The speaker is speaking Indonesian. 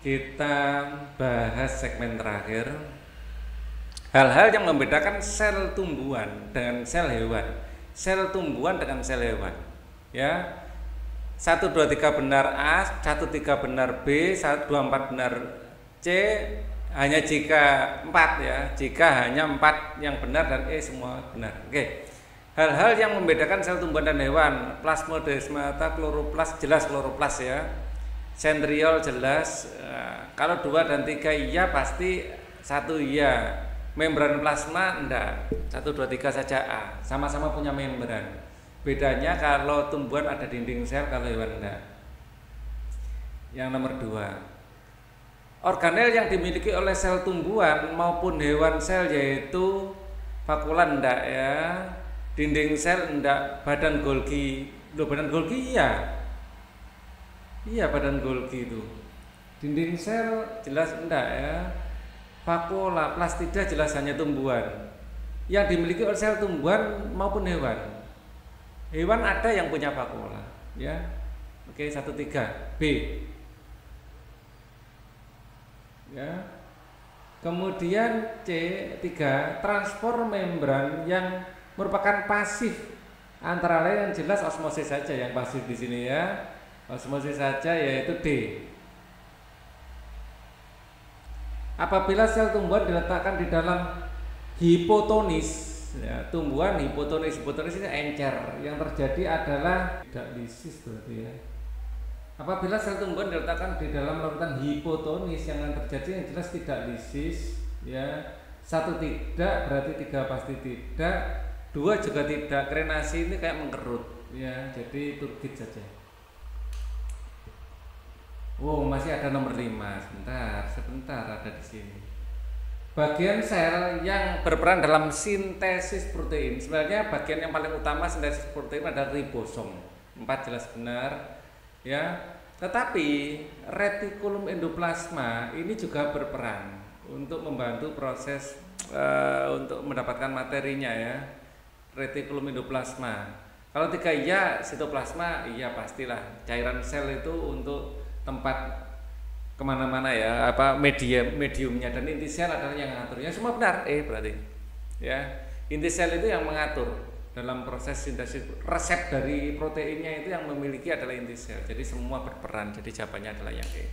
Kita bahas segmen terakhir hal-hal yang membedakan sel tumbuhan dengan sel hewan, sel tumbuhan dengan sel hewan. Ya, 1, 2, 3 benar A, 1, 3 benar B, 1, 2, 4 benar C, hanya jika 4 ya, jika hanya 4 yang benar dan E semua benar. Oke. Hal-hal yang membedakan sel tumbuhan dan hewan, plasmodesmata, kloroplas, jelas kloroplas ya. Centriol jelas, kalau 2 dan 3 iya pasti 1 iya. Membran plasma enggak, 1, 2, 3 saja A, sama-sama punya membran. Bedanya kalau tumbuhan ada dinding sel, kalau hewan enggak. Yang nomor 2, organel yang dimiliki oleh sel tumbuhan maupun hewan sel yaitu vakuola enggak ya, dinding sel enggak, badan Golgi. Loh, badan Golgi iya. Iya, badan Golgi itu. Dinding sel jelas enggak ya. Vakuola, plastida jelas hanya tumbuhan. Yang dimiliki oleh sel tumbuhan maupun hewan. Hewan ada yang punya vakuola, ya. Oke, 1, 3. B. Ya. Kemudian C, 3, transport membran yang merupakan pasif. Antara lain yang jelas osmosis saja yang pasif di sini ya. Osmosis saja yaitu D. Apabila sel tumbuhan diletakkan di dalam hipotonis, ya, tumbuhan hipotonis ini encer. Yang terjadi adalah tidak lisis berarti ya. Apabila sel tumbuhan diletakkan di dalam larutan hipotonis, yang terjadi yang jelas tidak lisis ya. 1 tidak berarti 3 pasti tidak, 2 juga tidak. Krenasi ini kayak mengkerut ya, jadi turgid saja. Oh, masih ada nomor 5. Sebentar ada di sini. Bagian sel yang berperan dalam sintesis protein. Sebenarnya bagian yang paling utama sintesis protein adalah ribosom. 4 jelas benar. Ya. Tetapi retikulum endoplasma ini juga berperan untuk membantu proses untuk mendapatkan materinya ya. Retikulum endoplasma. Kalau 3 iya, sitoplasma iya pastilah. Cairan sel itu untuk tempat kemana-mana ya, apa mediumnya, dan inti sel adalah yang mengaturnya. Semua benar, berarti ya, inti sel itu yang mengatur dalam proses sintesis. Resep dari proteinnya itu yang memiliki adalah inti sel. Jadi semua berperan. Jadi jawabannya adalah yang E.